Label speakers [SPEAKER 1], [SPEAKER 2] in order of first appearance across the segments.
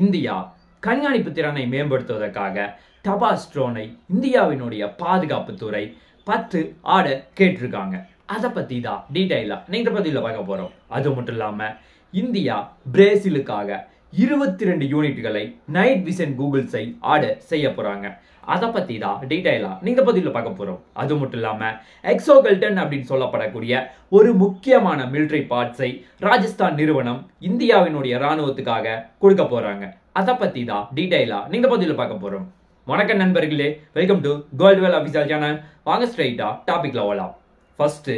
[SPEAKER 1] India கண்காணிப்பு திறனை மேம்படுத்துவதற்காக தபாஸ் ட்ரோனை இந்தியாவினுடைய பாதுகாப்புத்துறை 10 ஆர்டர் கேட்டிருக்காங்க. அதை பற்றி தான் டீட்டெயிலாக நீங்க பதிவில் பார்க்க போகிறோம். அது மட்டும் இல்லாமல் இந்தியா பிரேசிலுக்காக 22 யூனிட்களை நைட் விஷன் கூகுள்ஸை ஆர்டர் செய்ய போகிறாங்க. அதை பற்றி தான் டீட்டெயிலாக நீங்க பதிவில் பார்க்க போகிறோம். அது மட்டும் இல்லாமல் எக்ஸோகல்டன் அப்படின்னு சொல்லப்படக்கூடிய ஒரு முக்கியமான மிலிட்ரி பார்ட்ஸை ராஜஸ்தான் நிறுவனம் இந்தியாவினுடைய இராணுவத்துக்காக கொடுக்க போகிறாங்க. அதை பற்றி தான் டீட்டெயிலாக நீங்க பதிவில் பார்க்க போகிறோம். வணக்கம் நண்பர்களே, வெல்கம் டு கோல்ட்வெல் அஃபிஷியல் சேனல். வாங்க ஸ்ட்ரைட்டா டாபிக்ல வரலாம். ஃபர்ஸ்ட்,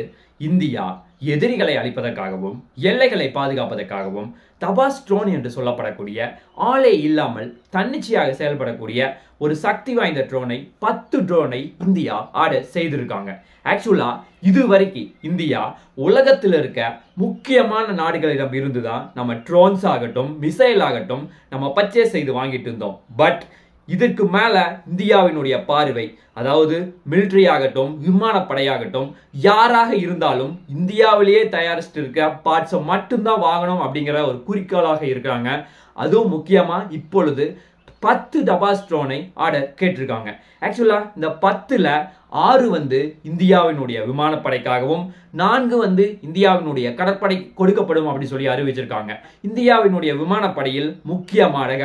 [SPEAKER 1] இந்தியா எதிரிகளை அழிப்பதற்காகவும் எல்லைகளை பாதுகாப்பதற்காகவும் தபாஸ் ட்ரோன் என்று சொல்லப்படக்கூடிய ஆளே இல்லாமல் தன்னிச்சையாக செயல்படக்கூடிய ஒரு சக்தி வாய்ந்த ட்ரோனை 10 ட்ரோனை இந்தியா ஆர்டர் செய்திருக்காங்க. ஆக்சுவலா இது வரைக்கும் இந்தியா உலகத்தில் இருக்க முக்கியமான நாடுகளிடம் இருந்துதான் நம்ம ட்ரோன்ஸ் ஆகட்டும் மிசைல் ஆகட்டும் நம்ம பர்ச்சேஸ் செய்து வாங்கிட்டு இருந்தோம். பட் இதற்கு மேல இந்தியாவினுடைய பார்வை, அதாவது மிலிட்ரி ஆகட்டும் விமானப்படையாகட்டும் யாராக இருந்தாலும் இந்தியாவிலேயே தயாரிச்சுட்டு இருக்க பார்ட்ஸை மட்டும்தான் வாங்கணும் அப்படிங்கிற ஒரு குறிக்கோளாக இருக்காங்க. அதுவும் முக்கியமா இப்பொழுது 10 தபாஸ் ட்ரோனை ஆர்டர் கேட்டிருக்காங்க. ஆக்சுவலா இந்த 10ல 6 இந்தியாவினுடைய விமானப்படைக்காகவும் 4 இந்தியாவினுடைய கடற்படை கொடுக்கப்படும் அப்படின்னு சொல்லி அறிவிச்சிருக்காங்க. இந்தியாவினுடைய விமானப்படையில் முக்கியமாக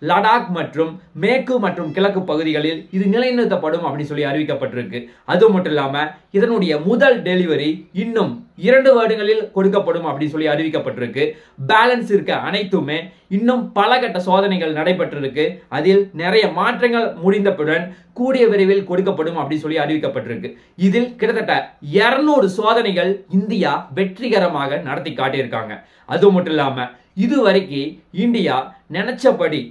[SPEAKER 1] லடாக் மற்றும் மேற்கு மற்றும் கிழக்கு பகுதிகளில் இது நிலைநிறுத்தப்படும் அப்படின்னு சொல்லி அறிவிக்கப்பட்டிருக்கு. அது மட்டும் இல்லாம இதனுடைய முதல் டெலிவரி இன்னும் 2 வருடங்களில் கொடுக்கப்படும் அப்படின்னு சொல்லி அறிவிக்கப்பட்டிருக்கு. பேலன்ஸ் இருக்க அனைத்துமே இன்னும் பல கட்ட சோதனைகள் நடைபெற்றிருக்கு. அதில் நிறைய மாற்றங்கள் முடிந்தவுடன் கூடிய விரைவில் கொடுக்கப்படும் அப்படின்னு சொல்லி அறிவிக்கப்பட்டிருக்கு. இதில் கிட்டத்தட்ட 200 சோதனைகள் இந்தியா வெற்றிகரமாக நடத்தி காட்டியிருக்காங்க. அது மட்டும் இல்லாம இதுவரைக்கும் இந்தியா நினைச்சபடி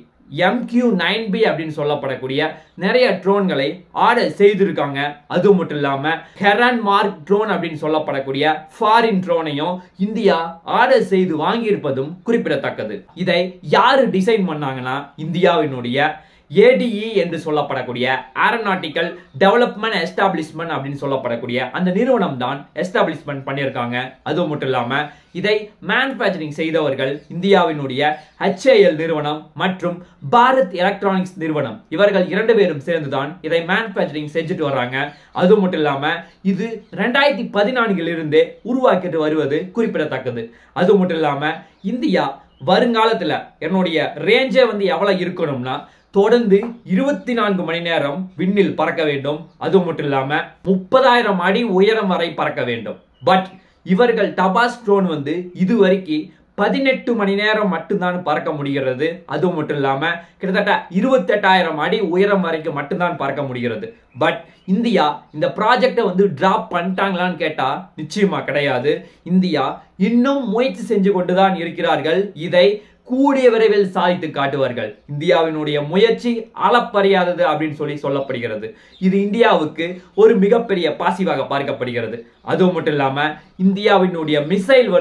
[SPEAKER 1] MQ-9B அப்படின்னு சொல்லப்படக்கூடிய நிறைய ட்ரோன்களை ஆர்டர் செய்திருக்காங்க. அது மட்டும் இல்லாம ஹெரான் மார்க் ட்ரோன் அப்படின்னு சொல்லப்படக்கூடிய ஃபாரின் ட்ரோனையும் இந்தியா ஆர்டர் செய்து வாங்கியிருப்பதும் குறிப்பிடத்தக்கது. இதை யாரு டிசைன் பண்ணாங்கன்னா இந்தியாவினுடைய ADE என்று சொல்லப்படக்கூடிய ஏரோநாட்டிக்கல் டெவலப்மெண்ட் எஸ்டாப்ளிஷ்மெண்ட் அப்படின்னு சொல்லப்படக்கூடிய அந்த நிறுவனம் தான் எஸ்டாப்ளிஷ்மெண்ட் பண்ணியிருக்காங்க. அது மட்டும் இல்லாம இதை மேனுஃபேக்சரிங் செய்தவர்கள் இந்தியாவினுடைய HAL நிறுவனம் மற்றும் பாரத் எலக்ட்ரானிக்ஸ் நிறுவனம். இவர்கள் 2 பேரும் சேர்ந்துதான் இதை மேனுஃபேக்சரிங் செஞ்சுட்டு வர்றாங்க. அது மட்டும் இல்லாம இது 2014 இருந்தே உருவாக்கிட்டு வருவது குறிப்பிடத்தக்கது. அது மட்டும் இல்லாம இந்தியா வருங்காலத்துல என்னுடைய ரேஞ்சே எவ்வளவு இருக்கணும்னா தொடர்ந்து 24 மணி நேரம் விண்ணில் பறக்க வேண்டும். அது மட்டும் இல்லாம 30,000 அடி உயரம் வரை பறக்க வேண்டும். பட் இவர்கள் தபாஸ் ட்ரோன் இதுவரைக்கும் 18 மணி நேரம் மட்டும்தான் பறக்க முடிகிறது. அது மட்டும் இல்லாம கிட்டத்தட்ட 28,000 அடி உயரம் வரைக்கும் மட்டும்தான் பறக்க முடிகிறது. பட் இந்தியா இந்த ப்ராஜெக்டை டிராப் பண்ணிட்டாங்களான்னு கேட்டா நிச்சயமா கிடையாது. இந்தியா இன்னும் முயற்சி செஞ்சு கொண்டுதான் இருக்கிறார்கள். இதை கூடிய விரைவில் சாதித்து காட்டுவார்கள். இந்தியாவினுடைய முயற்சி அளப்பறியாதது அப்படின்னு சொல்லப்படுகிறது. இது இந்தியாவுக்கு ஒரு மிகப்பெரிய பாசிவாக பார்க்கப்படுகிறது. அது மட்டும் இல்லாம இந்தியாவினுடைய மிசைல்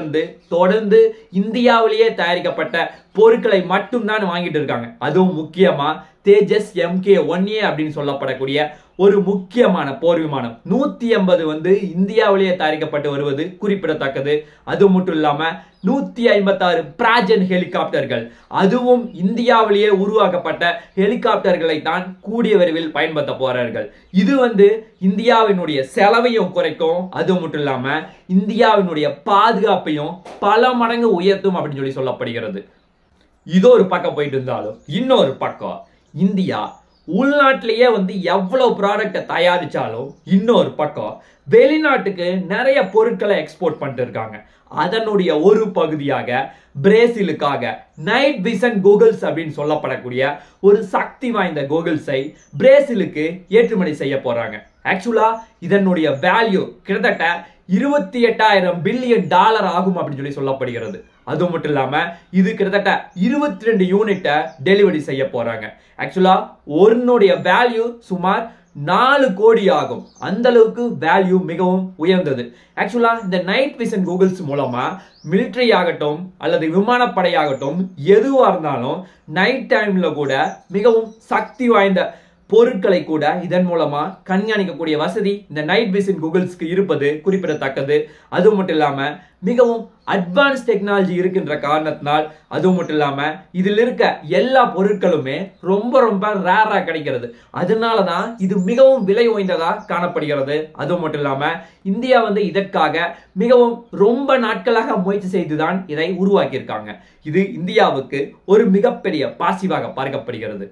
[SPEAKER 1] தொடர்ந்து இந்தியாவிலேயே தயாரிக்கப்பட்ட பொருட்களை மட்டும்தான் வாங்கிட்டு இருக்காங்க. அதுவும் முக்கியமா தேஜஸ் MK-1A அப்படின்னு சொல்லப்படக்கூடிய ஒரு முக்கியமான போர் விமானம் 180 இந்தியாவிலேயே தயாரிக்கப்பட்டு வருவது குறிப்பிடத்தக்கது. அது மட்டும் இல்லாம 156 பிராஜன் ஹெலிகாப்டர்கள், அதுவும் இந்தியாவிலேயே உருவாக்கப்பட்ட ஹெலிகாப்டர்களை தான் கூடிய விரைவில் பயன்படுத்த போறார்கள். இது இந்தியாவினுடைய செலவையும் குறைக்கும். அது மட்டும் இல்லாம இந்தியாவினுடைய பாதுகாப்பையும் பல மடங்கு உயர்த்தும் அப்படின்னு சொல்லப்படுகிறது. இதோ ஒரு பக்கம் போயிட்டு இருந்தாலும் இன்னொரு பக்கம் இந்தியா உள்நாட்டிலேயே எவ்வளவு ப்ராடக்டை தயாரிச்சாலும் இன்னொரு பக்கம் வெளிநாட்டுக்கு நிறைய பொருட்களை எக்ஸ்போர்ட் பண்ணிட்டு இருக்காங்க. அதனுடைய ஒரு பகுதியாக பிரேசிலுக்காக நைட் விஷன் கூகுள்ஸ் அப்படின்னு சொல்லப்படக்கூடிய ஒரு சக்தி வாய்ந்த கூகுள்ஸை பிரேசிலுக்கு ஏற்றுமதி செய்ய போறாங்க. ஆக்சுவலா இதனுடைய வேல்யூ கிட்டத்தட்ட 28,000 பில்லியன் டாலர் ஆகும் அப்படின்னு சொல்லப்படுகிறது. அது மட்டும் இல்லாம இது கிட்டத்தட்ட 22 யூனிட்டை டெலிவரி செய்ய போறாங்க. ஆக்சுவலா ஒன்னுடைய வேல்யூ சுமார் 4 கோடி ஆகும். அந்த அளவுக்கு வேல்யூ மிகவும் உயர்ந்தது. ஆக்சுவலா இந்த நைட் விஷன் கூகுள்ஸ் மூலமா மிலிட்டரி ஆகட்டும் அல்லது விமானப்படை ஆகட்டும் எதுவா இருந்தாலும் நைட் டைம்ல கூட மிகவும் சக்தி வாய்ந்த பொருட்களை கூட இதன் மூலமா கண்காணிக்கக்கூடிய வசதி இந்த நைட் விஷன் கூகுள்ஸ்க்கு இருப்பது குறிப்பிடத்தக்கது. அது மட்டும் இல்லாம மிகவும் அட்வான்ஸ் டெக்னாலஜி இருக்கின்ற காரணத்தினால், அது மட்டும் இல்லாம இதில் இருக்க எல்லா பொருட்களுமே ரொம்ப ரொம்ப ரேரா கிடைக்கிறது. அதனாலதான் இது மிகவும் விலை உயர்ந்ததா காணப்படுகிறது. அது மட்டும் இல்லாம இந்தியா இதற்காக மிகவும் ரொம்ப நாட்களாக முயற்சி செய்துதான் இதை உருவாக்கியிருக்காங்க. இது இந்தியாவுக்கு ஒரு மிகப்பெரிய பாசிவாக பார்க்கப்படுகிறது.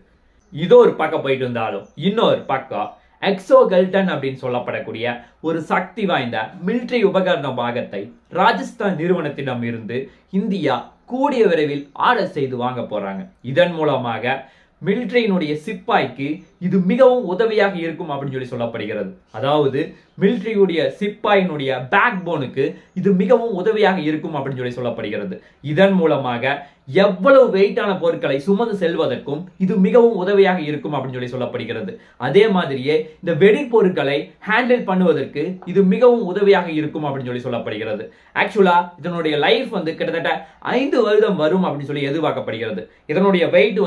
[SPEAKER 1] இதோ ஒரு பக்கம் போயிட்டு இருந்தாலும் இன்னொரு பக்கம் எக்ஸோகெல்டன் அப்படின்னு சொல்லப்படக்கூடிய ஒரு சக்தி வாய்ந்த மிலிட்டரி உபகரண பாகத்தை ராஜஸ்தான் நிறுவனத்திடம் இருந்து இந்தியா கூடிய விரைவில் ஆர்டர் செய்து வாங்க போறாங்க. இதன் மூலமாக மிலிட்டரியினுடைய சிப்பாய்க்கு இது மிகவும் உதவியாக இருக்கும் அப்படின்னு சொல்லப்படுகிறது. அதாவது மிலிட்டரியுடைய சிப்பாயினுடைய பேக் போனுக்கு இது மிகவும் உதவியாக இருக்கும் அப்படின்னு சொல்லப்படுகிறது. இதன் மூலமாக எவ்வளவு வெயிட்டான பொருட்களை சுமந்து செல்வதற்கும் இது மிகவும் உதவியாக இருக்கும் அப்படின்னு சொல்லப்படுகிறது. அதே மாதிரியே இந்த வெடி பொருட்களை ஹேண்டில் பண்ணுவதற்கு இது மிகவும் உதவியாக இருக்கும் அப்படின்னு சொல்லப்படுகிறது. ஆக்சுவலா இதனுடைய லைஃப் கிட்டத்தட்ட 5 வருடம் வரும் அப்படின்னு எதிர்பார்க்கப்படுகிறது. இதனுடைய வெயிட்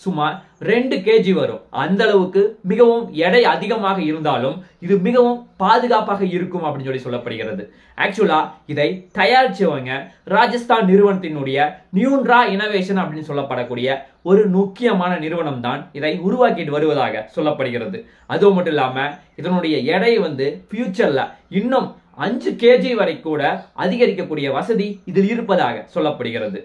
[SPEAKER 1] சுமார் 2 kg வரும். அந்த அளவுக்கு மிகவும் எடை அதிகமாக இருந்தாலும் இது மிகவும் பாதுகாப்பாக இருக்கும் அப்படின்னு சொல்லப்படுகிறது. ஆக்சுவலா இதை தயாரிச்சவங்க ராஜஸ்தான் நிறுவனத்தினுடைய நியூன்ரா இனோவேஷன் அப்படின்னு சொல்லப்படக்கூடிய ஒரு முக்கியமான நிறுவனம் தான் இதை உருவாக்கிட்டு வருவதாக சொல்லப்படுகிறது. அது மட்டும் இல்லாம இதனுடைய எடை ஃபியூச்சர்ல இன்னும் 5 kg வரை கூட அதிகரிக்கக்கூடிய வசதி இதில் இருப்பதாக சொல்லப்படுகிறது.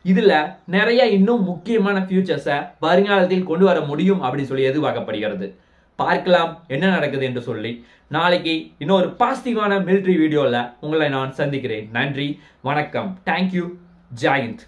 [SPEAKER 1] இதுல நிறைய இன்னும் முக்கியமான ஃபியூச்சர்ஸை வருங்காலத்தில் கொண்டு வர முடியும் அப்படின்னு எதிர்பார்க்கப்படுகிறது. பார்க்கலாம் என்ன நடக்குது என்று சொல்லி. நாளைக்கு இன்னொரு பாசிட்டிவான மிலிட்டரி வீடியோல உங்களை நான் சந்திக்கிறேன். நன்றி, வணக்கம், தேங்க்யூ, ஜெய் ஹிந்த்.